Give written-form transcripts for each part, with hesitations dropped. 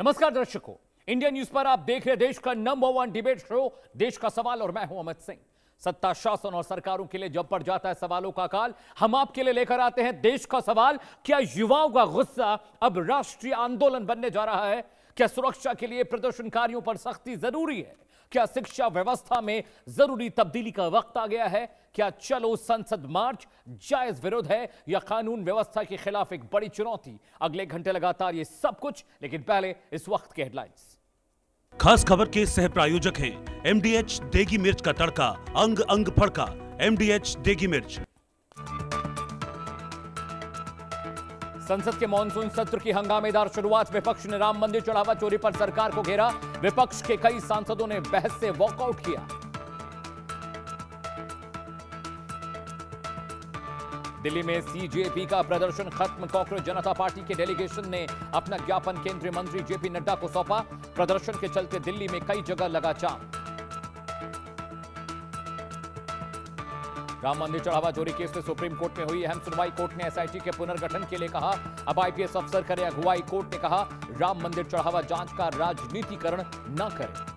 नमस्कार दर्शकों, India news पर आप देख रहे हैं देश का नंबर 1 डिबेट शो देश का सवाल और मैं हूं अमित सिंह। सत्ता, शासन और सरकारों के लिए जब पड़ जाता है सवालों का काल, हम आपके लिए लेकर आते हैं देश का सवाल। क्या युवाओं का गुस्सा अब राष्ट्रीय आंदोलन बनने जा रहा है? क्या सुरक्षा के लिए प्रदर्शनकारियों पर सख्ती जरूरी है? क्या शिक्षा व्यवस्था में जरूरी तब्दीली का वक्त आ गया है? क्या चलो संसद मार्च जायज विरोध है या कानून व्यवस्था के खिलाफ एक बड़ी चुनौती? अगले घंटे लगातार ये सब कुछ, लेकिन पहले इस वक्त के हेडलाइंस। खास खबर के सह प्रायोजक हैं एमडीएच देगी मिर्च का तड़का, अंग अंग फड़का। एमडीएच देगी मिर्च। संसद के मॉनसून सत्र की हंगामेदार शुरुआत। विपक्ष ने राम मंदिर चढ़ावा चोरी पर सरकार को घेरा। विपक्ष के कई सांसदों ने बहस से वॉकआउट किया। दिल्ली में सीजेपी का प्रदर्शन खत्म। कांग्रेस जनता पार्टी के डेलीगेशन ने अपना ज्ञापन केंद्रीय मंत्री जेपी नड्डा को सौंपा। प्रदर्शन के चलते दिल्ली में कई जगह लगा जाम। राम मंदिर चढ़ावा चोरी केस में सुप्रीम कोर्ट में हुई अहम सुनवाई। कोर्ट ने एसआईटी के पुनर्गठन के लिए कहा, अब आईपीएस अफसर करे अगुवाई। कोर्ट ने कहा, राम मंदिर चढ़ावा जांच का राजनीतिकरण न करें।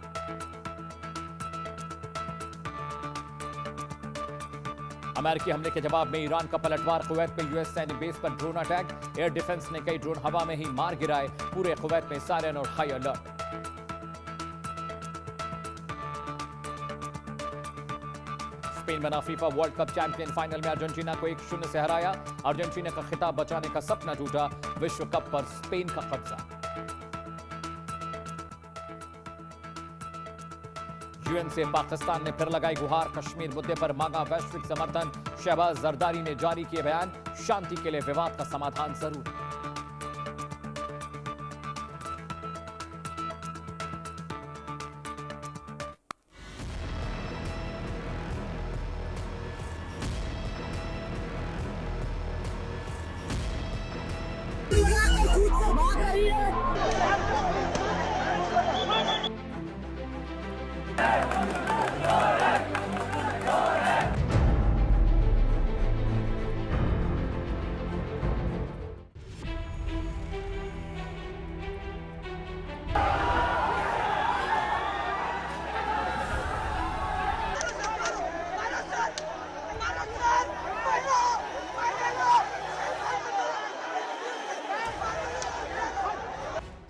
अमेरिकी हमले के जवाब में ईरान का पलटवार। कुवैत में यूएस सैन्य बेस पर ड्रोन अटैक। एयर डिफेंस ने कई ड्रोन हवा में ही मार गिराए। पूरे कुवैत में सायरन और हाई अलर्ट। स्पेन बना FIFA world cup champion. Final में अर्जेंटीना को 1-0 से हराया। अर्जेंटीना का खिताब बचाने का सपना टूटा। विश्व कप पर स्पेन का कब्जा। यूएन से पाकिस्तान ने फिर लगाई गुहार। कश्मीर मुद्दे पर मांगा वैश्विक समर्थन। शहबाज जरदारी ने जारी किए बयान, शांति के लिए विवाद का समाधान जरूर।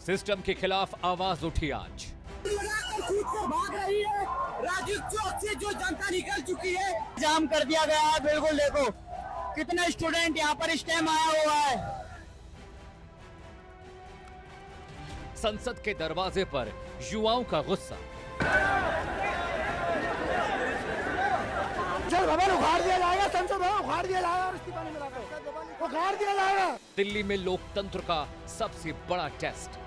सिस्टम के खिलाफ आवाज उठी आज। भाग रही है। राजू चौक से जो जनता निकल चुकी है, जाम कर दिया गया है। बिल्कुल देखो कितने स्टूडेंट यहाँ पर इस टाइम आया हुआ है। संसद के दरवाजे पर युवाओं का गुस्सा। संसद भवन उखाड़ दिया जाएगा। संसद भवन उखाड़ दिया जाएगा और इस्तीफा नहीं मिला उखाड़ दिया जाएगा। दिल्ली में लोकतंत्र का सबसे बड़ा टेस्ट।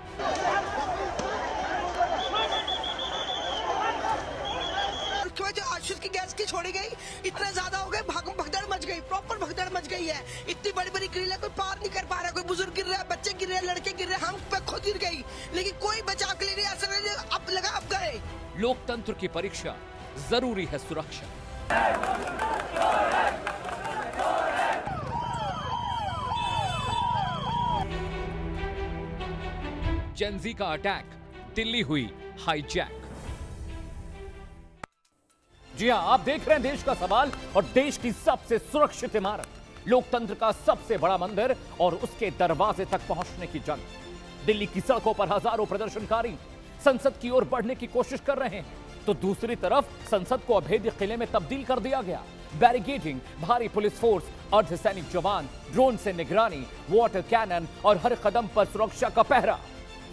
जो आशुष की गैस की छोड़ी गई, इतना ज्यादा हो गए, भगदड़ मच गई, प्रॉपर भगदड़ मच गई है। इतनी बड़ी बड़ी ग्रिल है, कोई पार नहीं कर पा रहा। कोई बुजुर्ग गिर रहा है, बच्चे गिर रहे हैं, लड़के गिर रहे हैं, हम पे खुद गिर गई, लेकिन कोई बचाव के लिए नहीं। ऐसा नहीं अब लगा अब गए। लोकतंत्र की परीक्षा, जरूरी है सुरक्षा। जेनजी का अटैक, दिल्ली हुई हाईजैक। जी हां, आप देख रहे हैं देश का सवाल और देश की सबसे सुरक्षित इमारत, लोकतंत्र का सबसे बड़ा मंदिर और उसके दरवाजे तक पहुंचने की जंग। दिल्ली की सड़कों पर हजारों प्रदर्शनकारी संसद की ओर बढ़ने की कोशिश कर रहे हैं, तो दूसरी तरफ संसद को अभेद्य किले में तब्दील कर दिया गया। बैरिकेडिंग, भारी पुलिस फोर्स, अर्धसैनिक जवान, ड्रोन से निगरानी, वाटर कैनन और हर कदम पर सुरक्षा का पहरा।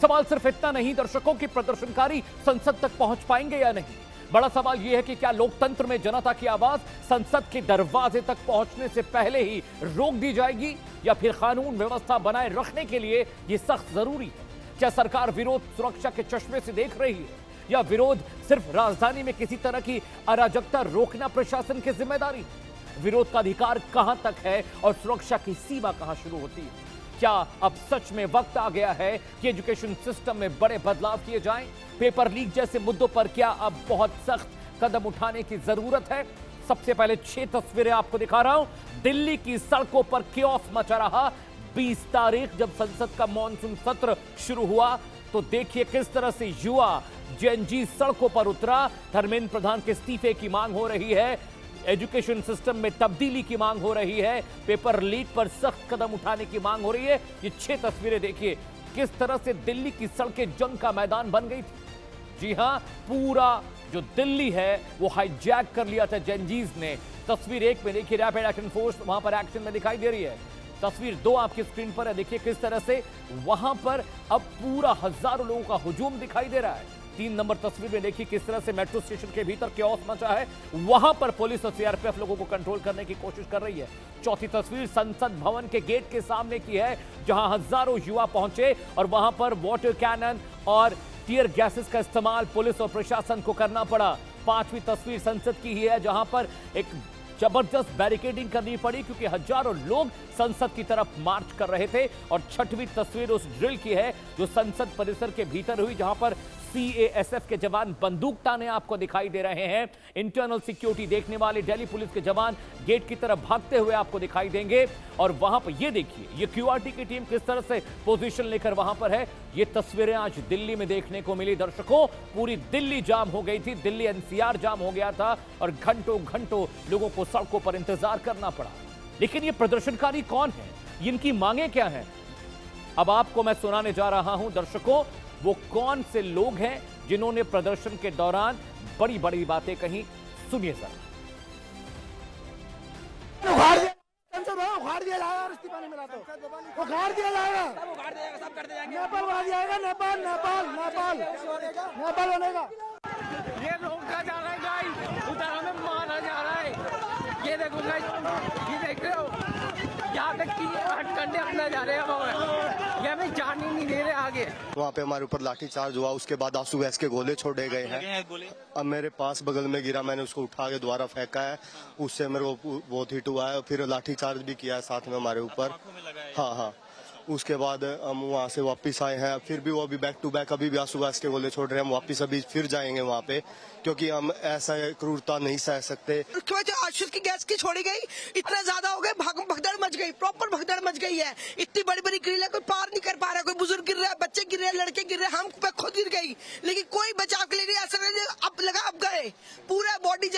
सवाल सिर्फ इतना नहीं दर्शकों कि प्रदर्शनकारी संसद तक पहुंच पाएंगे या नहीं। बड़ा सवाल यह है कि क्या लोकतंत्र में जनता की आवाज संसद के दरवाजे तक पहुंचने से पहले ही रोक दी जाएगी या फिर कानून व्यवस्था बनाए रखने के लिए यह सख्त जरूरी है? क्या सरकार विरोध सुरक्षा के चश्मे से देख रही है या विरोध सिर्फ राजधानी में किसी तरह की अराजकता रोकना प्रशासन की जिम्मेदारी है? विरोध का अधिकार कहां तक है और सुरक्षा की सीमा कहां शुरू होती है? क्या अब सच में वक्त आ गया है कि एजुकेशन सिस्टम में बड़े बदलाव किए जाएं? पेपर लीक जैसे मुद्दों पर क्या अब बहुत सख्त कदम उठाने की जरूरत है? सबसे पहले 6 तस्वीरें आपको दिखा रहा हूं। दिल्ली की सड़कों पर कियोस्क मचा रहा। 20 तारीख जब संसद का मॉनसून सत्र शुरू हुआ तो देखिए किस तरह से युवा जेएनजी सड़कों पर उतरा। धर्मेंद्र प्रधान के इस्तीफे की मांग हो रही है, एजुकेशन सिस्टम में तब्दीली की मांग हो रही है, पेपर लीक पर सख्त कदम उठाने की मांग हो रही है। ये 6 तस्वीरें देखिए किस तरह से दिल्ली की सड़कें जंग का मैदान बन गई थी। जी हां, पूरा जो दिल्ली है वो हाईजैक कर लिया था जेएनजीज ने। तस्वीर 1 में देखिए रैपिड एक्शन फोर्स वहां पर एक्शन में दिखाई दे रही है। तस्वीर 2 आपकी स्क्रीन पर है, देखिए किस तरह से वहां पर अब पूरा हजारों लोगों का हुजूम दिखाई दे रहा है। 3 नंबर तस्वीर में देखिए किस तरह से मेट्रो स्टेशन के भीतर क्योस मचा है, वहां पर पुलिस और सीआरपीएफ लोगों को कंट्रोल करने की कोशिश कर रही है। चौथी तस्वीर संसद भवन के गेट के सामने की है, जहां हजारों युवा पहुंचे और वहां पर वाटर कैनन और टीयर गैसेस का इस्तेमाल पुलिस और प्रशासन को करना पड़ा। 5वीं तस्वीर संसद की ही है, जहां पर एक जबरदस्त बैरिकेडिंग करनी पड़ी क्योंकि हजारों लोग संसद की तरफ मार्च कर रहे थे। और 6वीं तस्वीर उस ड्रिल की है जो संसद परिसर के भीतर हुई, जहां पर सीएएसएफ के जवान बंदूक ताने आपको दिखाई दे रहे हैं। इंटरनल सिक्योरिटी देखने वाले दिल्ली पुलिस के जवान गेट की तरफ भागते हुए आपको दिखाई देंगे। और वहां पर ये देखिए ये क्यूआरटी की टीम किस तरह से पोजीशन लेकर वहां पर है। ये तस्वीरें आज दिल्ली में देखने को मिली। दर्शकों, पूरी दिल्ली जाम हो गई थी, दिल्ली एनसीआर जाम हो गया था और घंटों घंटों लोगों को सड़कों पर इंतजार करना पड़ा। लेकिन ये प्रदर्शनकारी कौन है, इनकी मांगे क्या हैं, अब आपको मैं सुनाने जा रहा हूं। दर्शकों, वो कौन से लोग हैं जिन्होंने प्रदर्शन के दौरान बड़ी बड़ी बातें कही, सुनिए जरा। उखाड़ दिया जाएगा, इस्तीफा नहीं मिला तो उखाड़ दिया जाएगा, सब कर दिया जाएगा। नेपाल आ जाएगा, नेपाल नेपाल नेपाल नेपाल बनेगा। ये रोका जा रहा है गाइस, उधर हमें मारा जा रहा है। ये देखो गाइस, ये देख रहे हो, यहाँ तक कि हथकंडे अपना जा रहे हैं, ये हमें जाने नहीं दे रहे आगे। वहाँ पे हमारे ऊपर लाठीचार्ज हुआ, उसके बाद आंसू गैस के गोले छोड़े गए हैं। अब मेरे पास बगल में गिरा, मैंने उसको उठा के दोबारा फेंका है, उससे मेरे को बहुत हिट हुआ है। फिर लाठीचार्ज भी किया है साथ में हमारे ऊपर। हाँ, उसके बाद हम वहाँ से वापस आए हैं, फिर भी वो अभी बैक टू बैक अभी भी आंसू गैस के गोले छोड़ रहे हैं। हम वापस अभी फिर जाएंगे वहाँ पे, क्योंकि हम ऐसा क्रूरता नहीं सह सकते। उसके बाद जो आशुष की गैस की छोड़ी गई, इतना ज्यादा हो गए, भगदड़ मच गई, प्रॉपर भगदड़ मच गई है। इतनी बड़ी बड़ी ग्रिल है, कोई पार नहीं कर पा रहा, कोई बुजुर्ग गिर रहा है, बच्चे गिर रहे हैं, लड़के गिर रहे हैं, हम खुद गिर गई, लेकिन कोई बचाव के लिए नहीं। ऐसा अब लगा अब गए, पूरा बॉडी।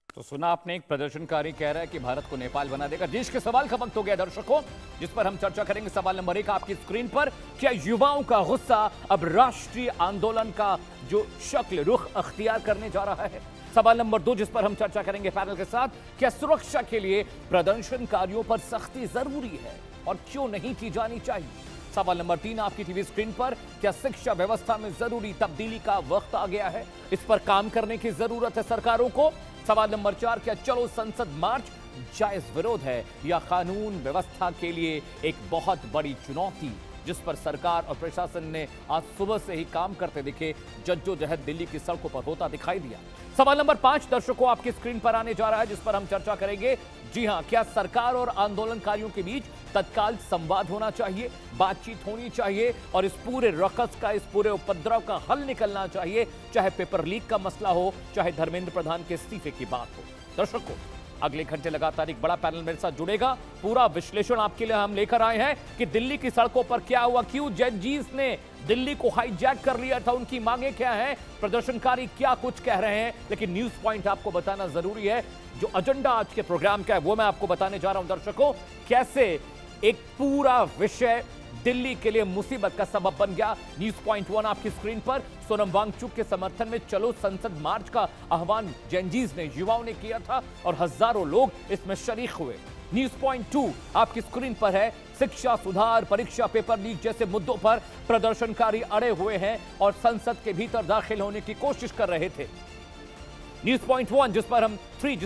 तो सुना आपने, एक प्रदर्शनकारी कह रहा है कि भारत को नेपाल बना देगा। देश के सवाल का वक्त हो गया दर्शकों, जिस पर हम चर्चा करेंगे। सवाल नंबर 1 आपकी स्क्रीन पर, क्या युवाओं का गुस्सा अब राष्ट्रीय आंदोलन का जो शक्ल रुख अख्तियार करने जा रहा है? सवाल नंबर 2 जिस पर हम चर्चा करेंगे पैनल के साथ, क्या सुरक्षा के लिए प्रदर्शनकारियों पर सख्ती जरूरी है और क्यों नहीं की जानी चाहिए? सवाल नंबर 3 आपकी टीवी स्क्रीन पर, क्या शिक्षा व्यवस्था में जरूरी तब्दीली का वक्त आ गया है, इस पर काम करने की जरूरत है सरकारों को? सवाल नंबर 4, क्या चलो संसद मार्च जायज विरोध है या कानून व्यवस्था के लिए एक बहुत बड़ी चुनौती, जिस पर सरकार और प्रशासन ने आज सुबह से ही काम करते दिखे। जद्दोजहद दिल्ली की सड़कों पर होता दिखाई दिया। सवाल नंबर 5 दर्शकों आपकी स्क्रीन पर आने जा रहा है, जिस पर हम चर्चा करेंगे। जी हां, क्या सरकार और आंदोलनकारियों के बीच तत्काल संवाद होना चाहिए, बातचीत होनी चाहिए और इस पूरे रकस का, इस पूरे उपद्रव का हल निकलना चाहिए, चाहे पेपर लीक का मसला हो, चाहे धर्मेंद्र प्रधान के इस्तीफे की बात हो। दर्शकों, अगले घंटे लगातार एक बड़ा पैनल मेरे साथ जुड़ेगा। पूरा विश्लेषण आपके लिए हम लेकर आए हैं कि दिल्ली की सड़कों पर क्या हुआ, क्यों जेएनजीज ने दिल्ली को हाईजैक कर लिया था, उनकी मांगे क्या हैं, प्रदर्शनकारी क्या कुछ कह रहे हैं। लेकिन न्यूज पॉइंट आपको बताना जरूरी है। जो एजेंडा आज के प्रोग्राम का है वो मैं आपको बताने जा रहा हूं दर्शकों, कैसे एक पूरा विषय दिल्ली के लिए मुसीबत का सबब बन गया। न्यूज पॉइंट 1 आपकी स्क्रीन पर, सोनम वांगचुक के समर्थन में चलो संसद मार्च का आह्वान जेएनजीज ने, युवाओं ने किया था और हजारों लोग इसमें शरीक हुए। न्यूज पॉइंट 2 आपकी स्क्रीन पर है, शिक्षा सुधार, परीक्षा पेपर लीक जैसे मुद्दों पर प्रदर्शनकारी अड़े हुए हैं और संसद के भीतर दाखिल होने की कोशिश कर रहे थे। न्यूज पॉइंट 1 जिस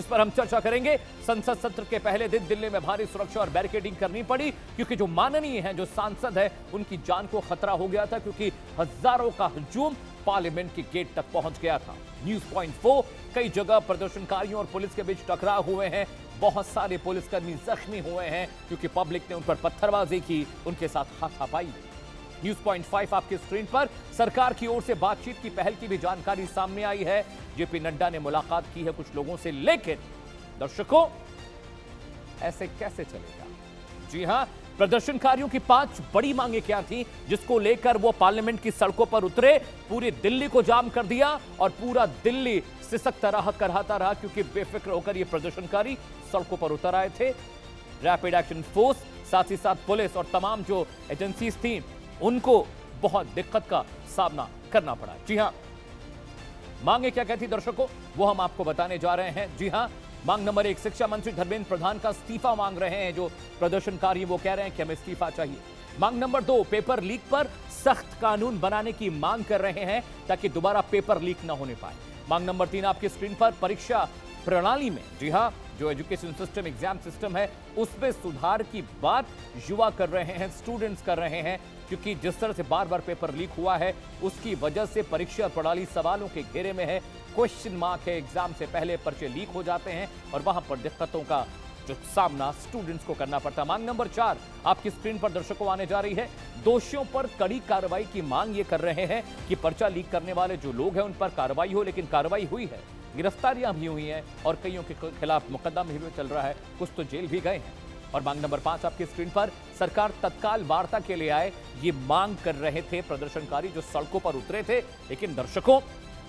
पर हम चर्चा करेंगे, संसद सत्र के पहले दिन दिल्ली में भारी सुरक्षा और बैरिकेडिंग करनी पड़ी, क्योंकि जो माननीय हैं, जो सांसद है, उनकी जान को खतरा हो गया था, क्योंकि हजारों का हुजूम पार्लियामेंट के गेट तक पहुंच गया था। न्यूज पॉइंट 4, कई जगह प्रदर्शनकारियों और पुलिस के बीच टकराव हुए हैं, बहुत सारे पुलिसकर्मी जख्मी हुए हैं क्योंकि पब्लिक ने उन पर पत्थरबाजी की, उनके साथ हाथापाई। न्यूज पॉइंट 5 आपकी स्क्रीन पर, सरकार की ओर से बातचीत की पहल की भी जानकारी सामने आई है। जेपी नड्डा ने मुलाकात की है कुछ लोगों से, लेकिन दर्शकों ऐसे कैसे चलेगा? जी हां, प्रदर्शनकारियों की 5 बड़ी मांगे क्या थी जिसको लेकर वो पार्लियामेंट की सड़कों पर उतरे, पूरी दिल्ली को जाम कर दिया और पूरा दिल्ली सिसकता रहा, कराता रहा, क्योंकि बेफिक्र होकर ये प्रदर्शनकारी सड़कों पर उतर आए थे। रैपिड एक्शन फोर्स, साथ ही साथ पुलिस और तमाम जो एजेंसीज थी, उनको बहुत दिक्कत का सामना करना पड़ा। जी हां, मांगे क्या कहती दर्शकों, वो हम आपको बताने जा रहे हैं। जी हां, मांग नंबर 1, शिक्षा मंत्री धर्मेंद्र प्रधान का इस्तीफा मांग रहे हैं जो प्रदर्शनकारी, वो कह रहे हैं कि हमें इस्तीफा चाहिए। मांग नंबर 2, पेपर लीक पर सख्त कानून बनाने की मांग कर रहे हैं ताकि दोबारा पेपर लीक ना होने पाए। मांग नंबर 3 आपकी स्क्रीन पर, परीक्षा प्रणाली में, जी हां, जो एजुकेशन सिस्टम, एग्जाम सिस्टम है, उसमें सुधार की बात युवा कर रहे हैं, स्टूडेंट्स कर रहे हैं, क्योंकि जिस तरह से बार बार पेपर लीक हुआ है उसकी वजह से परीक्षा प्रणाली सवालों के घेरे में है, क्वेश्चन मार्क है, एग्जाम से पहले पर्चे लीक हो जाते हैं और वहां पर दिक्कतों का जो सामना स्टूडेंट्स को करना पड़ता है। मांग नंबर 4 आपकी स्क्रीन पर दर्शकों आने जा रही है, दोषियों पर कड़ी कार्रवाई की मांग ये कर रहे हैं कि पर्चा लीक करने वाले जो लोग हैं उन पर कार्रवाई हो, लेकिन कार्रवाई हुई है, गिरफ्तारियां भी हुई हैं और कईयों के खिलाफ मुकदमा भी चल रहा है, कुछ तो जेल भी गए हैं। और मांग नंबर 5 आपकी स्क्रीन पर, सरकार तत्काल वार्ता के लिए आए, ये मांग कर रहे थे प्रदर्शनकारी जो सड़कों पर उतरे थे। लेकिन दर्शकों,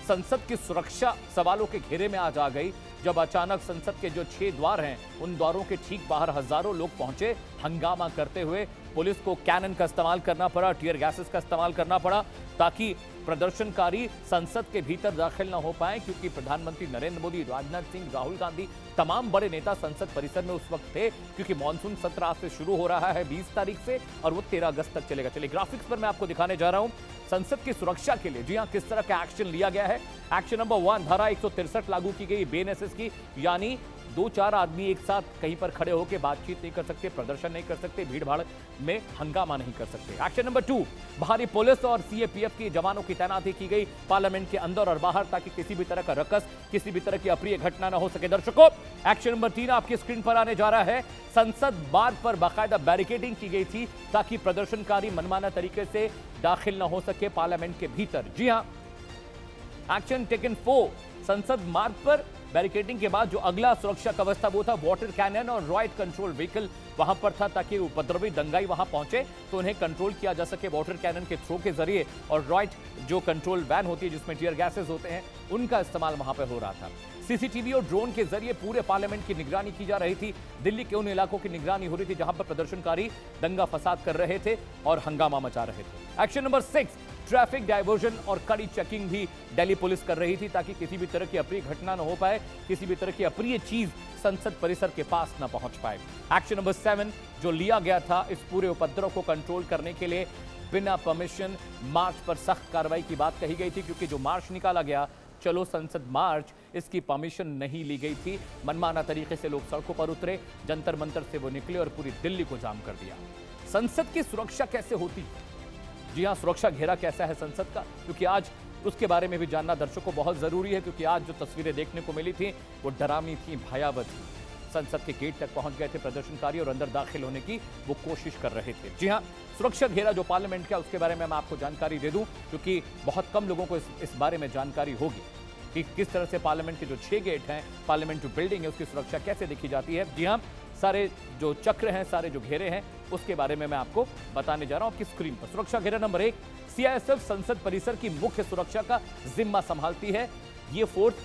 संसद की सुरक्षा सवालों के घेरे में आज आ गई जब अचानक संसद के जो 6 द्वार हैं उन द्वारों के ठीक बाहर हजारों लोग पहुंचे, हंगामा करते हुए पुलिस को कैनन का इस्तेमाल करना पड़ा, टीयर गैसेस का इस्तेमाल करना पड़ा ताकि प्रदर्शनकारी संसद के भीतर दाखिल न हो पाए, क्योंकि प्रधानमंत्री नरेंद्र मोदी, राजनाथ सिंह, राहुल गांधी, तमाम बड़े नेता संसद परिसर में उस वक्त थे, क्योंकि मॉनसून सत्र आज से शुरू हो रहा है 20 तारीख से और वो 13 अगस्त तक चलेगा। चलिए ग्राफिक्स पर मैं आपको दिखाने जा रहा हूं संसद की सुरक्षा के लिए, जी हां, किस तरह का एक्शन लिया गया है। एक्शन नंबर 1, धारा 163 लागू की गई बीएनएसएस की, यानी 2-4 आदमी एक साथ कहीं पर खड़े होकर बातचीत नहीं कर सकते, प्रदर्शन नहीं कर सकते, भीड़ भाड़ में हंगामा नहीं कर सकते। एक्शन नंबर 2, भारी पुलिस और सीएपीएफ के जवानों की तैनाती की गई पार्लियामेंट के अंदर और बाहर ताकि किसी भी तरह का रकस, किसी भी तरह की अप्रिय घटना न हो सके। दर्शकों, एक्शन नंबर 3 आपकी स्क्रीन पर आने जा रहा है, संसद मार्ग पर बाकायदा बैरिकेडिंग की गई थी ताकि प्रदर्शनकारी मनमाना तरीके से दाखिल न हो सके पार्लियामेंट के भीतर। जी हां, एक्शन टेकन 4, संसद मार्ग पर बैरिकेडिंग के बाद जो अगला सुरक्षा कवच था वो था वाटर कैनन और रॉयट कंट्रोल व्हीकल वहां पर था ताकि उपद्रवी दंगाई वहां पहुंचे तो उन्हें कंट्रोल किया जा सके वाटर कैनन के थ्रो के जरिए, और रॉयट जो कंट्रोल वैन होती है जिसमें टीयर गैसेस होते हैं उनका इस्तेमाल वहां पर हो रहा था। सीसीटीवी और ड्रोन के जरिए पूरे पार्लियामेंट की निगरानी की जा रही थी, दिल्ली के उन इलाकों की निगरानी हो रही थी जहां पर प्रदर्शनकारी दंगा फसाद कर रहे थे और हंगामा मचा रहे थे। एक्शन नंबर 6, ट्रैफिक डायवर्जन और कड़ी चेकिंग भी दिल्ली पुलिस कर रही थी ताकि किसी भी तरह की अप्रिय घटना न हो पाए, किसी भी तरह की अप्रिय चीज संसद परिसर के पास न पहुंच पाए। एक्शन नंबर 7 जो लिया गया था इस पूरे उपद्रव को कंट्रोल करने के लिए, बिना परमिशन मार्च पर सख्त कार्रवाई की बात कही गई थी, क्योंकि जो मार्च निकाला गया, चलो संसद मार्च, इसकी परमिशन नहीं ली गई थी। मनमाना तरीके से लोग सड़कों पर उतरे, जंतर मंतर से वो निकले और पूरी दिल्ली को जाम कर दिया। संसद की सुरक्षा कैसे होती? जी हां, सुरक्षा घेरा कैसा है संसद का, क्योंकि आज उसके बारे में भी जानना दर्शकों बहुत जरूरी है, क्योंकि आज जो तस्वीरें देखने को मिली थी वो डरावनी थी, भयावह थी। संसद के गेट तक पहुंच गए थे प्रदर्शनकारी और अंदर दाखिल होने की वो कोशिश कर रहे थे। जी हां, सुरक्षा घेरा जो पार्लियामेंट का, उसके बारे में मैं आपको जानकारी दे दूं, क्योंकि बहुत कम लोगों को इस बारे में जानकारी होगी कि किस तरह से पार्लियामेंट के जो 6 गेट हैं, पार्लियामेंट जो बिल्डिंग है, उसकी सुरक्षा कैसे देखी जाती है। जी हां, सारे जो चक्र हैं, सारे जो घेरे हैं, उसके बारे में मैं आपको बताने जा रहा हूं आपकी स्क्रीन पर। सुरक्षा घेरा नंबर 1, सीआईएसएफ संसद परिसर की मुख्य सुरक्षा का जिम्मा संभालती है। ये फोर्स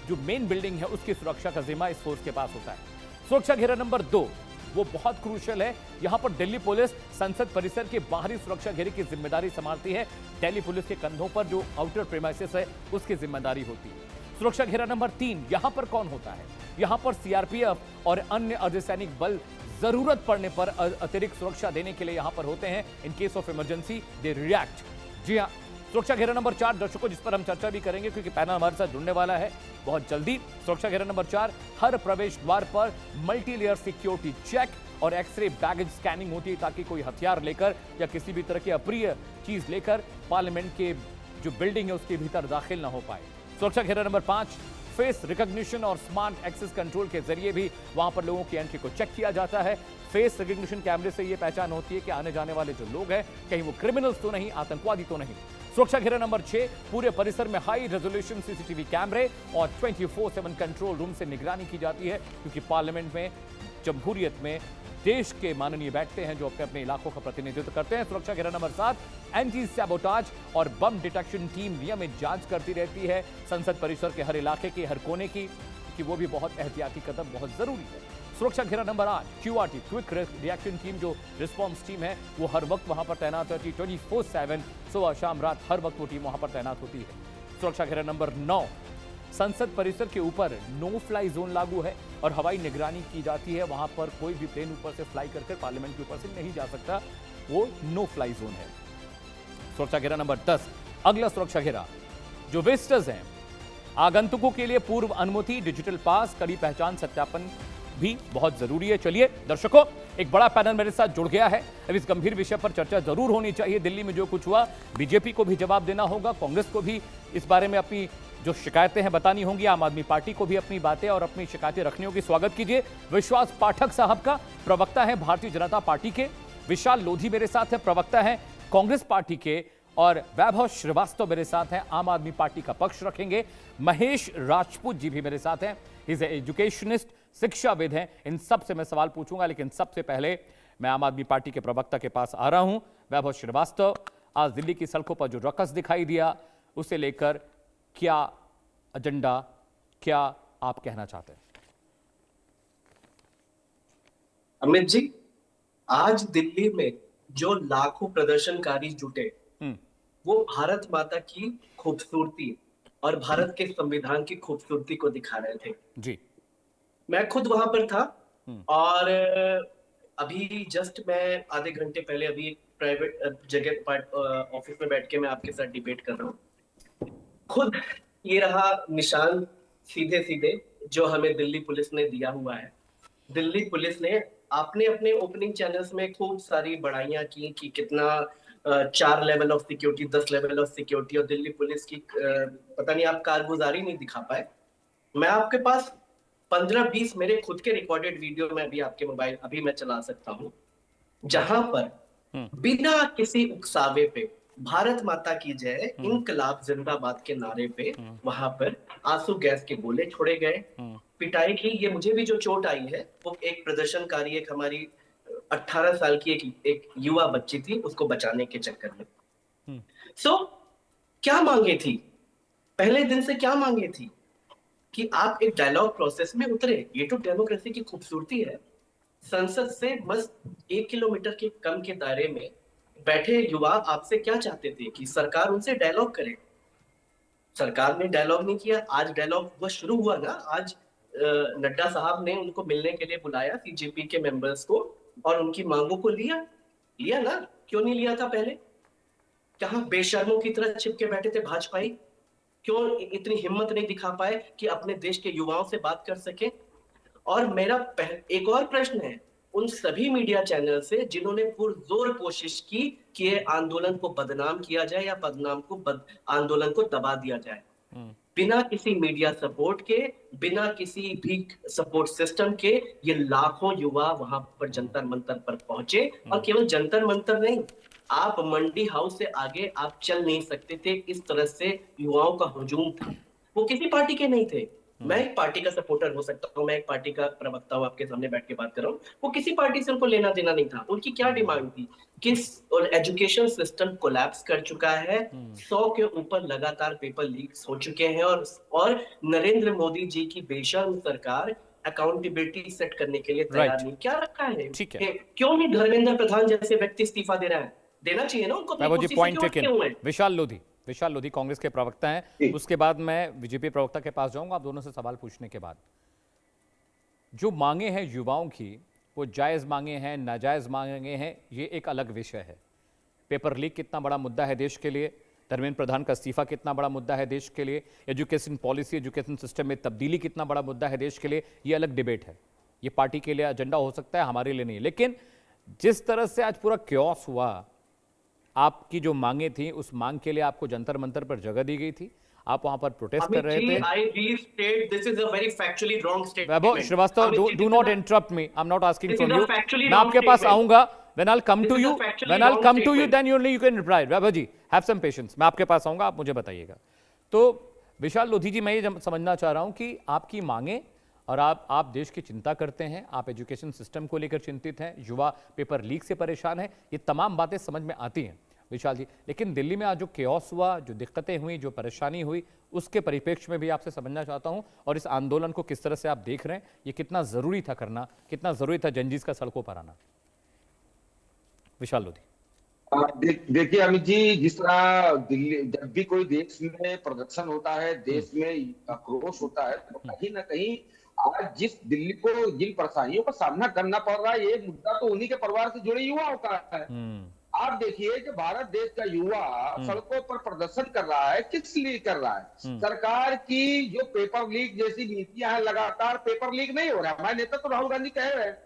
जो मेन बिल्डिंग है उसकी सुरक्षा का जिम्मा इस फोर्स के पास होता है। सुरक्षा घेरा नंबर 2 वो बहुत क्रूशियल है, यहां पर दिल्ली पुलिस संसद परिसर के बाहरी सुरक्षा घेरे की जिम्मेदारी संभालती है। दिल्ली पुलिस के कंधों पर जो आउटर प्रीमाइसेस है उसकी जिम्मेदारी होती है। सुरक्षा घेरा नंबर 3, यहां पर कौन होता है? यहां पर सीआरपीएफ और अन्य अर्धसैनिक बल जरूरत पड़ने पर अतिरिक्त सुरक्षा देने के लिए यहां पर होते हैं। In case of emergency they react. जी हां, सुरक्षा घेरा नंबर 4 दर्शकों, जिस पर हम चर्चा भी करेंगे क्योंकि पैनल हमारे साथ जुड़ने वाला है बहुत जल्दी। सुरक्षा घेरा नंबर 4, हर प्रवेश द्वार पर मल्टी लेयर सिक्योरिटी चेक और एक्सरे बैगेज स्कैनिंग होती है ताकि कोई हथियार लेकर या किसी भी तरह की अप्रिय चीज लेकर पार्लियामेंट के जो बिल्डिंग है उसके भीतर दाखिल ना हो पाए। सुरक्षा घेरा नंबर 5, फेस रिकॉग्निशन और स्मार्ट एक्सेस कंट्रोल के जरिए भी वहां पर लोगों की एंट्री को चेक किया जाता है। फेस रिकॉग्निशन कैमरे से यह पहचान होती है कि आने जाने वाले जो लोग हैं कहीं वो क्रिमिनल्स तो नहीं, आतंकवादी तो नहीं। सुरक्षा घेरा नंबर 6, पूरे परिसर में हाई रेजोल्यूशन सीसीटीवी कैमरे और 24/7 कंट्रोल रूम से निगरानी की जाती है, क्योंकि पार्लियामेंट में, जमहूरियत में देश के माननीय बैठते हैं जो अपने अपने इलाकों का प्रतिनिधित्व करते हैं। सुरक्षा घेरा नंबर 7, एंटी सैबोटाज और बम डिटेक्शन टीम नियमित जांच करती रहती है संसद परिसर के हर इलाके की, हर कोने की, कि वो भी बहुत एहतियाती कदम बहुत जरूरी है। सुरक्षा घेरा number 8, QRT, quick reaction team, जो रिस्पॉन्स टीम है, वो हर वक्त वहां पर तैनात रहती है 24/7, सुबह शाम रात हर वक्त वो टीम वहां पर तैनात होती है। सुरक्षा घेरा नंबर 9, संसद परिसर के ऊपर नो फ्लाई जोन लागू है और हवाई निगरानी की जाती है। वहां पर कोई भी प्लेन ऊपर से फ्लाई करके पार्लियामेंट के ऊपर से नहीं जा सकता, वो नो फ्लाई जोन है। सुरक्षा घेरा नंबर 10, अगला सुरक्षा घेरा, जो विजिटर्स हैं, आगंतुकों के लिए पूर्व अनुमति, डिजिटल पास, कड़ी पहचान सत्यापन भी बहुत जरूरी है। चलिए दर्शकों, एक बड़ा पैनल मेरे साथ जुड़ गया है। अब इस गंभीर विषय पर चर्चा जरूर होनी चाहिए। दिल्ली में जो कुछ हुआ, बीजेपी को भी जवाब देना होगा, कांग्रेस को भी इस बारे में अपनी जो शिकायतें हैं बतानी होंगी, आम आदमी पार्टी को भी अपनी बातें और अपनी शिकायतें रखनी होगी। स्वागत कीजिए विश्वास पाठक साहब का, प्रवक्ता है भारतीय जनता पार्टी के। विशाल लोधी मेरे साथ है, प्रवक्ता है कांग्रेस पार्टी के। और वैभव श्रीवास्तव मेरे साथ हैं, आम आदमी पार्टी का पक्ष रखेंगे। महेश राजपूत जी भी मेरे साथ हैं, इज एजुकेशनिस्ट, शिक्षाविद हैं। इन सब से मैं सवाल पूछूंगा, लेकिन सबसे पहले मैं आम आदमी पार्टी के प्रवक्ता के पास आ रहा हूं। वैभव श्रीवास्तव, आज दिल्ली की सड़कों पर जो रकस दिखाई दिया, उसे लेकर क्या एजेंडा, क्या आप कहना चाहते हैं? अमित जी, आज दिल्ली में जो लाखों प्रदर्शनकारी जुटे, वो भारत माता की खूबसूरती और भारत के संविधान की खूबसूरती को दिखा रहे थे जी। मैं खुद वहां पर था और अभी जस्ट मैं आधे घंटे पहले अभी एक प्राइवेट जगह ऑफिस में बैठ के मैं आपके साथ डिबेट कर रहा हूँ। खुद ये रहा निशान सीधे सीधे जो हमें दिल्ली पुलिस ने दिया हुआ है। दिल्ली पुलिस ने आपने अपने ओपनिंग चैनल्स में खूब सारी बड़ाइयां की कि कितना 4 level of security, 10 level of security, और दिल्ली पुलिस की पता नहीं आप कारगुजारी नहीं दिखा पाए। मैं आपके पास 15-20 मेरे खुद के रिकॉर्डेड वीडियो में अभी आपके मोबाइल अभी मैं चला सकता हूँ, जहां पर बिना किसी उकसावे पे भारत माता की जय, इनकलाब जिंदाबाद के नारे पे वहां पर आंसू गैस के गोले छोड़े गए, पिटाई की। ये मुझे भी जो चोट आई है वो एक प्रदर्शनकारी, एक हमारी 18 साल की एक युवा बच्ची थी, उसको बचाने के चक्कर में। सो क्या मांगे थी, पहले दिन से क्या मांगे थी कि आप एक डायलॉग प्रोसेस में उतरे। ये तो डेमोक्रेसी की खूबसूरती है। संसद से बस 1 किलोमीटर के कम के दायरे में बैठे युवा आपसे क्या चाहते थे कि सरकार उनसे डायलॉग करे। सरकार ने डायलॉग नहीं किया। आज डायलॉग वो शुरू हुआ ना, आज नड्डा साहब ने उनको मिलने के लिए बुलाया, सीजेपी के मेंबर्स को, और उनकी मांगों को लिया ना। क्यों नहीं लिया था पहले? कहां बेशर्मों की तरह छिपके बैठे थे भाजपाई? क्यों इतनी हिम्मत नहीं दिखा पाए कि अपने देश के युवाओं से बात कर सके? और मेरा एक और प्रश्न है उन सभी मीडिया चैनल से जिन्होंने पुरजोर कोशिश की कि ये आंदोलन को बदनाम किया जाए या आंदोलन को दबा दिया जाए। बिना किसी मीडिया सपोर्ट के, बिना किसी भी सपोर्ट सिस्टम के ये लाखों युवा वहां पर जंतर मंतर पर पहुंचे। और केवल जंतर मंतर नहीं, आप मंडी हाउस से आगे आप चल नहीं सकते थे, इस तरह से युवाओं का हुजूम था। वो किसी पार्टी के नहीं थे। मैं एक पार्टी का सपोर्टर हो सकता हूँ, मैं एक पार्टी का प्रवक्ता हूँ, आपके सामने बैठ के बात कर रहा हूँ। वो किसी पार्टी से उनको लेना देना नहीं था। उनकी क्या डिमांड थी? किस और एजुकेशन सिस्टम कोलैप्स कर चुका है, 100 के ऊपर लगातार पेपर लीक्स हो चुके हैं, और नरेंद्र मोदी जी की बेशर्म सरकार अकाउंटेबिलिटी सेट करने के लिए तैयार नहीं। क्या रखा है? क्यों नहीं धर्मेंद्र प्रधान जैसे व्यक्ति इस्तीफा दे रहा है? देना चाहिए ना उनको। विशाल लोधी कांग्रेस के प्रवक्ता हैं। उसके बाद मैं बीजेपी प्रवक्ता के पास जाऊंगा। आप दोनों से सवाल पूछने के बाद, जो मांगे हैं युवाओं की, वो जायज मांगे हैं, नाजायज मांगे हैं, ये एक अलग विषय है। पेपर लीक कितना बड़ा मुद्दा है देश के लिए, धर्मेंद्र प्रधान का इस्तीफा कितना बड़ा मुद्दा है देश के लिए, एजुकेशन पॉलिसी, एजुकेशन सिस्टम में तब्दीली कितना बड़ा मुद्दा है देश के लिए, ये अलग डिबेट है। ये पार्टी के लिए एजेंडा हो सकता है, हमारे लिए नहीं। लेकिन जिस तरह से आज पूरा क्योस हुआ, आपकी जो मांगे थी, उस मांग के लिए आपको जंतर मंतर पर जगह दी गई थी, आप वहां पर प्रोटेस्ट कर रहे थे। Vaibhav Srivastava, do not interrupt me, I am not asking from you. मैं आपके पास आऊंगा, when I'll come to you then only you can reply। Vaibhav ji, have some patience, मैं आपके पास आऊंगा, आप मुझे बताइएगा। तो विशाल लोधी जी, मैं ये समझना चाह रहा हूं कि आपकी मांगे और आप देश की चिंता करते हैं, आप एजुकेशन सिस्टम को लेकर चिंतित हैं, युवा पेपर लीक से परेशान है, ये तमाम बातें समझ में आती हैं विशाल जी। लेकिन दिल्ली में आज जो केओस हुआ, जो दिक्कतें हुई, जो परेशानी हुई, उसके परिप्रेक्ष्य में भी आपसे समझना चाहता हूं, और इस आंदोलन को किस तरह से आप देख रहे हैं, ये कितना जरूरी था करना, कितना जरूरी था जंजीस का सड़कों पर आना। विशाल लोधी। देखिए अमित जी, जिस तरह दिल्ली, जब भी कोई देश में प्रदर्शन होता है, देश में आक्रोश होता है, तो कहीं ना कहीं आज जिस दिल्ली को जिन परेशानियों का सामना करना पड़ रहा है, ये मुद्दा तो उन्हीं के परिवार से जुड़े युवाओं का है। आप देखिए कि भारत देश का युवा सड़कों पर प्रदर्शन कर रहा है, किस लिए कर रहा है? सरकार की जो पेपर लीक जैसी नीतियां हैं, लगातार पेपर लीक नहीं हो रहा है। हमारे नेता तो राहुल गांधी कह रहे हैं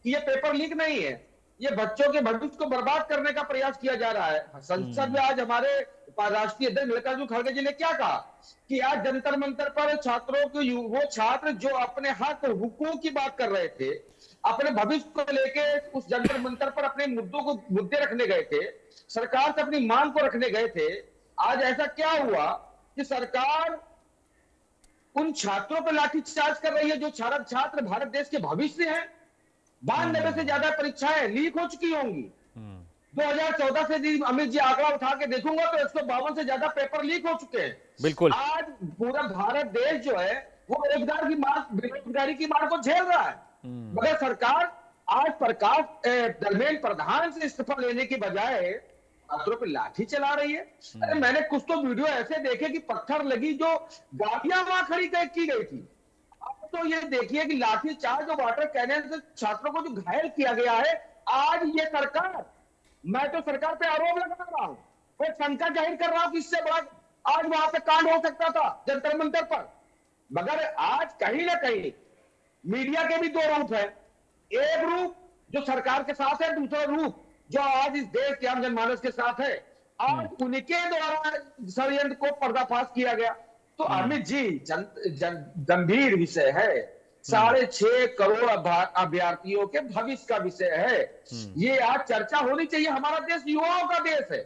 कि ये पेपर लीक नहीं है, ये बच्चों के भविष्य को बर्बाद करने का प्रयास किया जा रहा है। संसद में आज हमारे राष्ट्रीय अध्यक्ष मल्लिकार्जुन खड़गे जी ने क्या कहा कि आज जंतर मंतर पर छात्रों के, वो छात्र जो अपने हक हुकूक की बात कर रहे थे, अपने भविष्य को लेके उस जंतर मंतर पर अपने मुद्दे रखने गए थे, सरकार से अपनी मांग को रखने गए थे। आज ऐसा क्या हुआ कि सरकार उन छात्रों पर लाठीचार्ज कर रही है जो छात्र भारत देश के भविष्य हैं। 92 से ज्यादा परीक्षाएं लीक हो चुकी होंगी। 2014 से यदि अमित जी आंकड़ा उठा के देखूंगा तो 152 से ज्यादा पेपर लीक हो चुके हैं। बिल्कुल। आज पूरा भारत देश जो है वो बेरोजगारी की मार को झेल रहा है, मगर सरकार आज धर्मेंद्र प्रधान से इस्तीफा लेने की बजाय छात्रों पर लाठी चला रही है। अरे मैंने कुछ तो वीडियो ऐसे देखे कि पत्थर लगी जो गाड़ियां वहां खड़ी की गई थी। अब तो ये देखिए कि लाठी चार्ज और वाटर कैनन से छात्रों को जो घायल किया गया है। आज ये सरकार, मैं तो सरकार पे आरोप लगा रहा हूं, मैं शंका जाहिर कर रहा हूं कि इससे बड़ा आज वहां पे कांड हो सकता था जंतर मंतर पर। मगर आज कहीं ना कहीं मीडिया के भी दो रूप है, एक रूप जो सरकार के साथ है, दूसरा रूप जो आज इस देश के आम जनमानस के साथ है। आज उनके द्वारा षड्यंत्र को पर्दाफाश किया गया। तो अमित जी, गंभीर विषय है, 6.5 करोड़ अभ्यर्थियों के भविष्य का विषय है। ये आज चर्चा होनी चाहिए। हमारा देश युवाओं का देश है।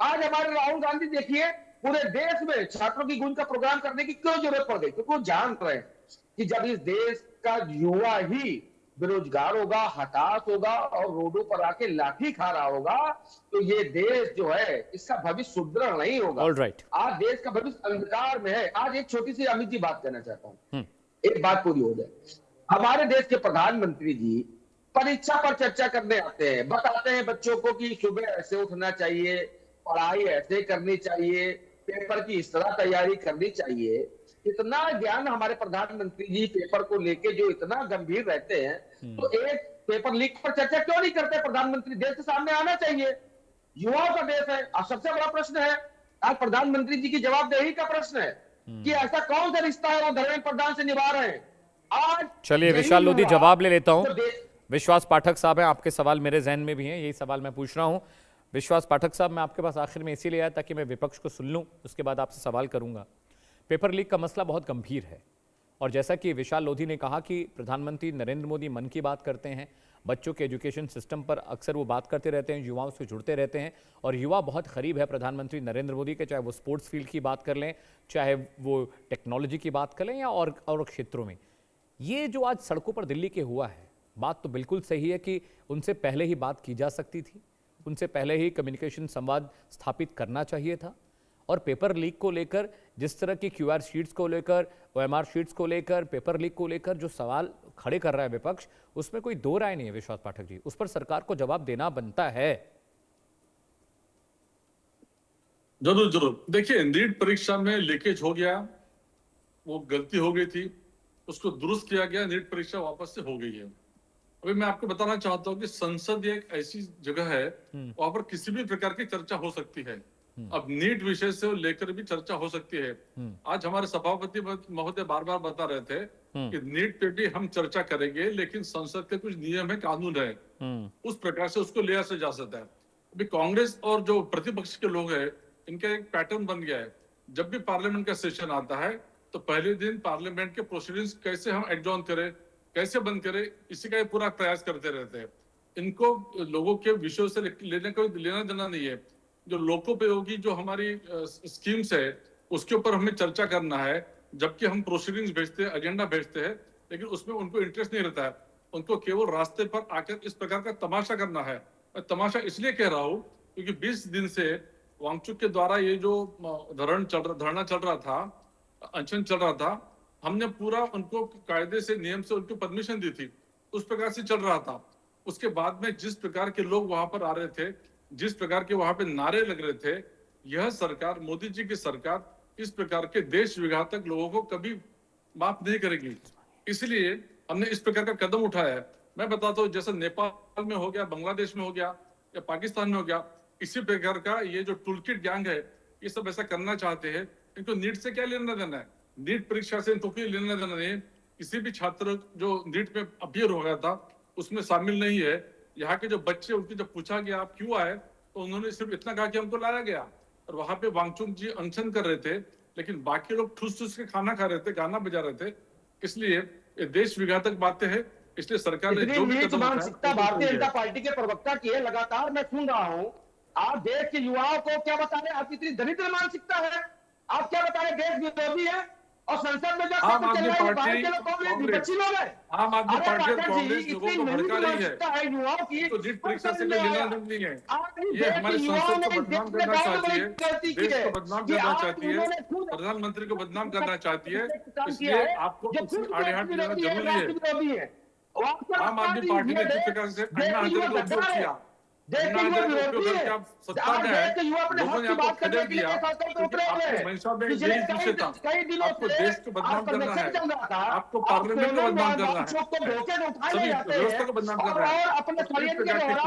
आज हमारे राहुल गांधी देखिए पूरे देश में छात्रों की गूंज का प्रोग्राम करने की क्यों जरूरत पड़ गई? क्योंकि वो जान रहे हैं कि जब इस देश का युवा ही बेरोजगार होगा, हताश होगा और रोडों पर आके लाठी खा रहा होगा, तो ये देश जो है इसका भविष्य सुदृढ़ नहीं होगा। Alright. आज देश का भविष्य अंधकार में है। आज एक छोटी सी अमित जी बात कहना चाहता हूँ, एक बात पूरी हो जाए। हमारे देश के प्रधानमंत्री जी परीक्षा पर चर्चा करने आते हैं, बताते हैं बच्चों को कि सुबह ऐसे उठना चाहिए, पढ़ाई ऐसे करनी चाहिए, पेपर की इस तरह तैयारी करनी चाहिए। इतना ज्ञान हमारे प्रधानमंत्री जी पेपर को लेके जो इतना गंभीर रहते हैं, तो एक पेपर लीक पर चर्चा क्यों नहीं करते? प्रधानमंत्री देश के सामने आना चाहिए। युवाओं का देश है। आज सबसे बड़ा प्रश्न है, आज प्रधानमंत्री जी की जवाबदेही का प्रश्न है कि ऐसा कौन सा रिश्ता है वो धर्मेंद्र प्रधान से निभा रहे हैं। आज चलिए विशाल लोधी, जवाब ले लेता हूं। विश्वास पाठक साहब हैं, आपके सवाल मेरे जहन में भी हैं, यही सवाल मैं पूछ रहा हूं। विश्वास पाठक साहब, मैं आपके पास आखिर में इसीलिए आया ताकि मैं विपक्ष को सुन लूं, उसके बाद आपसे सवाल करूंगा। पेपर लीक का मसला बहुत गंभीर है, और जैसा कि विशाल लोधी ने कहा कि प्रधानमंत्री नरेंद्र मोदी मन की बात करते हैं, बच्चों के एजुकेशन सिस्टम पर अक्सर वो बात करते रहते हैं, युवाओं से जुड़ते रहते हैं, और युवा बहुत करीब है प्रधानमंत्री नरेंद्र मोदी के, चाहे वो स्पोर्ट्स फील्ड की बात कर लें, चाहे वो टेक्नोलॉजी की बात कर लें या और क्षेत्रों में। ये जो आज सड़कों पर दिल्ली के हुआ है, बात तो बिल्कुल सही है कि उनसे पहले ही बात की जा सकती थी, उनसे पहले ही कम्युनिकेशन संवाद स्थापित करना चाहिए था। और पेपर लीक को लेकर, जिस तरह की क्यूआर शीट्स को लेकर, ओएमआर शीट्स को लेकर, पेपर लीक को लेकर जो सवाल खड़े कर रहा है विपक्ष, उसमें कोई दो राय नहीं है विश्वास पाठक जी, उस पर सरकार को जवाब देना बनता है। जरूर जरूर। देखिए, नीट परीक्षा में लीकेज हो गया, वो गलती हो गई थी, उसको दुरुस्त किया गया, नीट परीक्षा वापस से हो गई है। अभी मैं आपको बताना चाहता हूँ कि संसद एक ऐसी जगह है वहां पर किसी भी प्रकार की चर्चा हो सकती है। अब नीट विषय से लेकर भी चर्चा हो सकती है। आज हमारे सभापति महोदय बार बार बता रहे थे कि नीट पे भी हम चर्चा करेंगे, लेकिन संसद के कुछ नियम है, कानून है, उस प्रकार से उसको लिया से जा सकता है। अभी कांग्रेस और जो प्रतिपक्ष के लोग हैं, इनका एक पैटर्न बन गया है, जब भी पार्लियामेंट का सेशन आता है तो पहले दिन पार्लियामेंट के प्रोसीडिंग्स कैसे हम एडजॉर्न करें, कैसे बंद करें, इसी का पूरा प्रयास करते रहते हैं। इनको लोगों के विषयों से लेना देना नहीं है। जो लोकोपयोगी जो हमारी स्कीम्स है उसके ऊपर हमें चर्चा करना है, जबकि हम प्रोसीडिंग्स भेजते हैं, एजेंडा भेजते हैं, लेकिन उसमें उनको इंटरेस्ट नहीं रहता है। उनको केवल रास्ते पर आकर इस प्रकार का तमाशा करना है। मैं तमाशा इसलिए कह रहा हूं क्योंकि 20 दिन से वांगचुक के द्वारा ये जो धरना चल रहा था, अनशन चल रहा था, हमने पूरा उनको कायदे से, नियम से उनको परमिशन दी थी, उस प्रकार से चल रहा था। उसके बाद में जिस प्रकार के लोग वहां पर आ रहे थे, जिस प्रकार के वहां पे नारे लग रहे थे, यह सरकार, मोदी जी की सरकार, इस प्रकार के देश विघातक लोगों को कभी माफ नहीं करेगी। इसलिए हमने इस प्रकार का कदम उठाया है। मैं बताता हूँ, जैसे नेपाल में हो गया, बांग्लादेश में हो गया या पाकिस्तान में हो गया, इसी प्रकार का ये जो टूलकिट गैंग है, ये सब ऐसा करना चाहते हैं। इनको नीट से क्या लेना देना है? नीट परीक्षा से इनको कोई लेना देना नहीं है। किसी भी छात्र जो नीट में अपियर हो गया था उसमें शामिल नहीं है। यहाँ के जो बच्चे, उनकी जब पूछा गया आप क्यों आए, तो उन्होंने सिर्फ इतना कहा कि हमको लाया गया। और वहां पे वांगचुक जी अनशन कर रहे थे, लेकिन बाकी लोग ठूस ठूस के खाना खा रहे थे, गाना बजा रहे थे। इसलिए ये देश विघातक बातें हैं। इसलिए सरकार ने जो भी कदम मानसिकता भारतीय जनता पार्टी के प्रवक्ता की है, लगातार मैं सुन रहा हूं। आप देश के युवाओं को क्या बता रहे हैं? आपकी इतनी दरिद्र मानसिकता है, आप क्या बता रहे हैं? देश विरोधी है और संसद में जो आम आदमी पार्टी, विपक्षी लोग हैं। आम आदमी पार्टी और कांग्रेस लोगों को भड़का रही है। युवाओं की तो नीट परीक्षा से कोई लेना नहीं है। ये हमारे संसद को बदनाम करना चाहती है, देश को बदनाम करना चाहती है, प्रधानमंत्री को बदनाम करना चाहती है। इसलिए आपको इसमें आड़े हाथ लेना जरूरी है। आम आदमी पार्टी ने जिस प्रकार से अन्ना हजारे का उपयोग किया, अन्ना हजारे का उपयोग करके आप सत्ता में है, लोगों ने आपको खदेड़ दिया, क्योंकि आपको मंशा में यही विषय था। आपको देश को बदनाम करना है, आपको पार्लियामेंट को बदनाम करना है, सभी व्यवस्था को बदनाम करना है।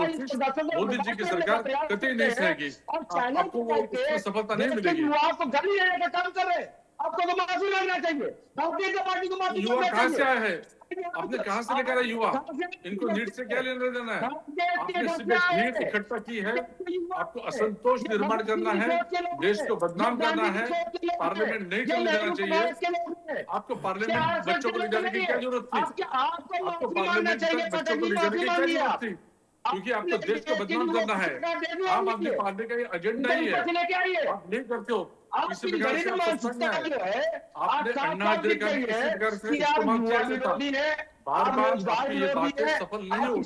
इस प्रकार की कोशिश मोदी जी की सरकार कतई नहीं सहेगी। आपको वो उसमें सफलता नहीं मिलेगी। आपको तो माफी मांगना चाहिए, भारतीय जनता पार्टी को माफी युवा कहाँ से आए हैं? आपने कहां से लेकर आए युवा? इनको नीट से क्या लेना देना है? आपने सिर्फ भीड़ इकट्ठा की है, आपको असंतोष निर्माण करना है, देश को बदनाम करना है, पार्लियामेंट नहीं चलने देना चाहिए। आपको पार्लियामेंट बच्चों को ले जाने की क्या जरूरत थी? आपको पार्लियामेंट तक बच्चों को ले जाने की क्या जरूरत थी? क्योंकि आपको देश को बदनाम करना है। आम आदमी पार्टी का ये एजेंडा ही है, आप नहीं करते हो। इसी प्रकार से आप सत्संग में है, आपने अन्ना हजारे का इसी प्रकार से इस्तेमाल किया जाता। बार बार आपकी ये बातें सफल नहीं होगी।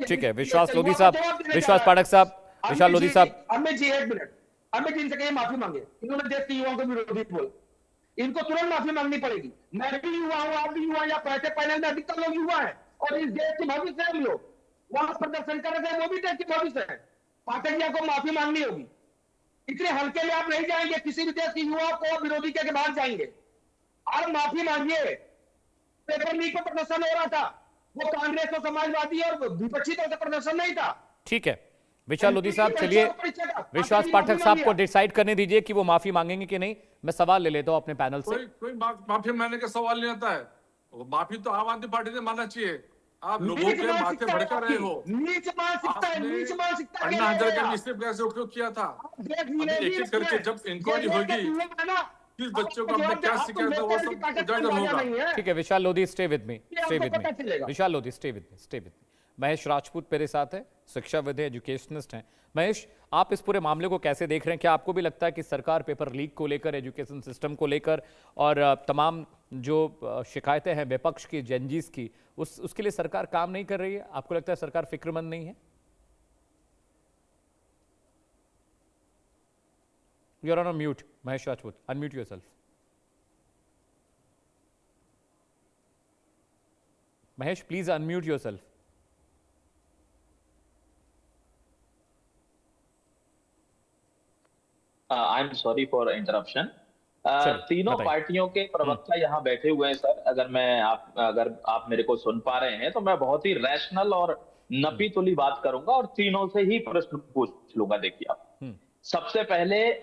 ठीक है विश्वास लोधी साहब, विश्वास पाठक साहब, विशाल लोधी साहब। अमित जी एक मिनट, अमित जी इनसे कहिए माफी मांगे, इन्होंने देश के युवाओं को विरोधी बोला, इनको तुरंत माफी मांगनी पड़ेगी। मैं भी युवा हूँ, आप भी युवा, या पैसे पैनल में अधिकतर लोग युवा है और इस देश के भविष्य है। हम लोग वहां प्रदर्शन कर रहे थे, वो भी देश के भविष्य है। पाठक जी को माफी मांगनी होगी। इतने हल्के में आप नहीं जाएंगे, किसी भी देश के युवा को विरोधी के बाहर जाएंगे। आप माफी मांगिए। पेपर लीक पर प्रदर्शन हो रहा था, वो कांग्रेस और समाजवादी और विपक्षी दल का प्रदर्शन नहीं था। ठीक है विशाल लोधी साहब, चलिए विश्वास पाठक साहब को डिसाइड करने दीजिए कि वो माफी मांगेंगे कि नहीं। मैं सवाल ले लेता हूं अपने पैनल से। कोई माफी मांगने का सवाल नहीं आता है। माफी तो आम आदमी पार्टी ने मानना चाहिए। आप लोगों के माथे भड़का रहे हो। अन्ना हजारे का इसी प्रकार से उपयोग किया था। एक एक करके जब इंक्वायरी होगी, किस बच्चों को हमने क्या सिखाया था, वो सब उजागर होगा। ठीक है Vishal Lodhi, stay with me, stay with me. Vishal Lodhi, stay with me, stay with me. Mahesh Rajput मेरे साथ है, शिक्षाविद है, एजुकेशनिस्ट हैं। महेश, आप इस पूरे मामले को कैसे देख रहे हैं? क्या आपको भी लगता है कि सरकार पेपर लीक को लेकर, एजुकेशन सिस्टम को लेकर और तमाम जो शिकायतें हैं विपक्ष की, जेनजीज की, उसके लिए सरकार काम नहीं कर रही है? आपको लगता है सरकार फिक्रमंद नहीं है? You are on mute Mahesh Rajput, unmute yourself. Mahesh please unmute yourself. I am sorry for interruption. तीनों पार्टियों के प्रवक्ता यहाँ बैठे हुए हैं सर। अगर आप मेरे को सुन पा रहे हैं तो मैं बहुत ही रैशनल और नपी तुली बात करूंगा और तीनों से ही प्रश्न पूछ लूंगा। देखिए आप, सबसे पहले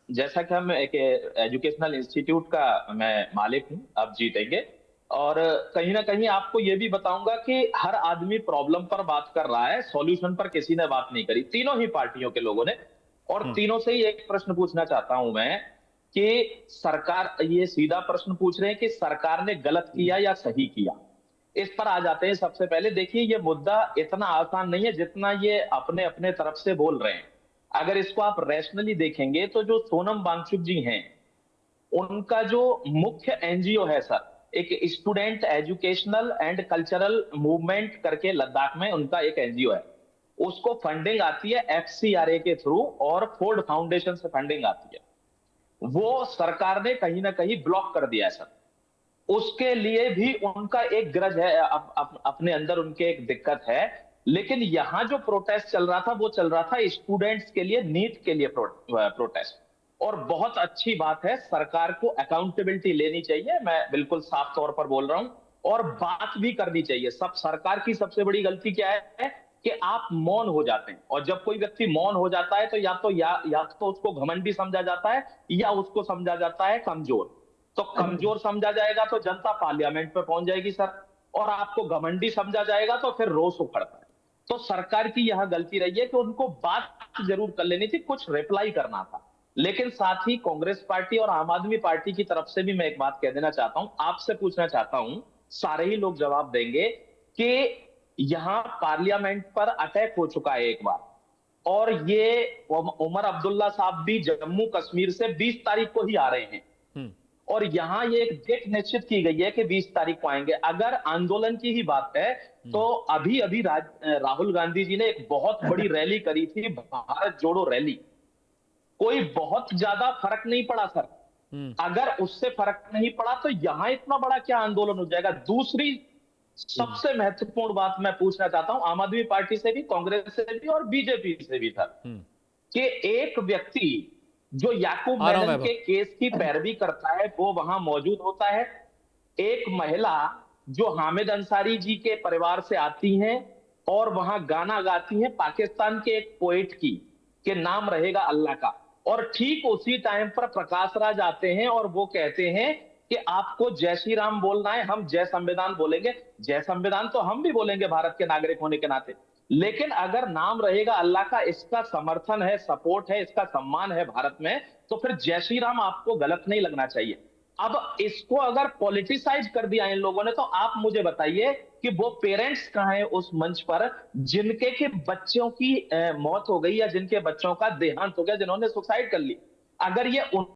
जैसा कि हम एक एजुकेशनल इंस्टीट्यूट का मैं मालिक हूं, आप जीतेंगे, और कहीं ना कहीं आपको ये भी बताऊंगा कि हर आदमी प्रॉब्लम पर बात कर रहा है, सॉल्यूशन पर किसी ने बात नहीं करी, तीनों ही पार्टियों के लोगों ने। और तीनों से ही एक प्रश्न पूछना चाहता हूं मैं कि सरकार, ये सीधा प्रश्न पूछ रहे हैं कि सरकार ने गलत किया या सही किया। इस पर आ जाते हैं। सबसे पहले देखिए, ये मुद्दा इतना आसान नहीं है जितना ये अपने अपने तरफ से बोल रहे हैं। अगर इसको आप रैशनली देखेंगे तो जो सोनम वांगचुक जी हैं, उनका जो मुख्य एनजीओ है सर, एक student educational and cultural movement करके लद्दाख में उनका एक एनजीओ है, उसको फंडिंग आती है एफसीआरए के थ्रू और फोर्ड फाउंडेशन से फंडिंग आती है। वो सरकार ने कहीं ना कहीं ब्लॉक कर दिया है सर। उसके लिए भी उनका एक ग्रज है, अपने अंदर उनके एक दिक्कत है। लेकिन यहां जो प्रोटेस्ट चल रहा था वो चल रहा था स्टूडेंट्स के लिए, नीट के लिए प्रोटेस्ट। और बहुत अच्छी बात है, सरकार को अकाउंटेबिलिटी लेनी चाहिए, मैं बिल्कुल साफ तौर पर बोल रहा हूं, और बात भी करनी चाहिए। सब सरकार की सबसे बड़ी गलती क्या है कि आप मौन हो जाते हैं, और जब कोई व्यक्ति मौन हो जाता है तो या तो उसको घमंडी समझा जाता है या उसको समझा जाता है कमजोर। तो कमजोर समझा जाएगा तो जनता पार्लियामेंट पे पहुंच जाएगी सर, और आपको घमंडी समझा जाएगा तो फिर रोष उखड़ता है। तो सरकार की यह गलती रही है कि उनको बात जरूर कर लेनी थी, कुछ रिप्लाई करना था। लेकिन साथ ही कांग्रेस पार्टी और आम आदमी पार्टी की तरफ से भी मैं एक बात कह देना चाहता हूं, आपसे पूछना चाहता हूं, सारे ही लोग जवाब देंगे कि यहां पार्लियामेंट पर अटैक हो चुका है एक बार, और ये उमर अब्दुल्ला साहब भी जम्मू कश्मीर से 20 तारीख को ही आ रहे हैं, और यहां ये एक डेट निश्चित की गई है कि 20 तारीख को आएंगे। अगर आंदोलन की ही बात है तो अभी अभी राहुल गांधी जी ने एक बहुत बड़ी रैली करी थी, भारत जोड़ो रैली। कोई बहुत ज्यादा फर्क नहीं पड़ा सर। अगर उससे फर्क नहीं पड़ा तो यहां इतना बड़ा क्या आंदोलन हो जाएगा। दूसरी सबसे महत्वपूर्ण बात मैं पूछना चाहता हूं आम आदमी पार्टी से भी, कांग्रेस से भी और बीजेपी से भी था, कि एक व्यक्ति जो याकूब मेनन के केस की पैरवी करता है वो वहां मौजूद होता है। एक महिला जो हामिद अंसारी जी के परिवार से आती हैं और वहां गाना गाती हैं पाकिस्तान के एक पोएट की, के नाम रहेगा अल्लाह का, और ठीक उसी टाइम पर प्रकाश राज आते हैं और वो कहते हैं कि आपको जय श्री राम बोलना है, हम जय संविधान बोलेंगे। जय संविधान तो हम भी बोलेंगे भारत के नागरिक होने के नाते, लेकिन अगर नाम रहेगा अल्लाह का, इसका समर्थन है, सपोर्ट है, इसका सम्मान है भारत में, तो फिर जय श्री राम आपको गलत नहीं लगना चाहिए। अब इसको अगर पॉलिटिसाइज कर दिया इन लोगों ने, तो आप मुझे बताइए कि वो पेरेंट्स कहां हैं उस मंच पर जिनके के बच्चों की मौत हो गई या जिनके बच्चों का देहांत हो गया, जिन्होंने सुसाइड कर ली। अगर ये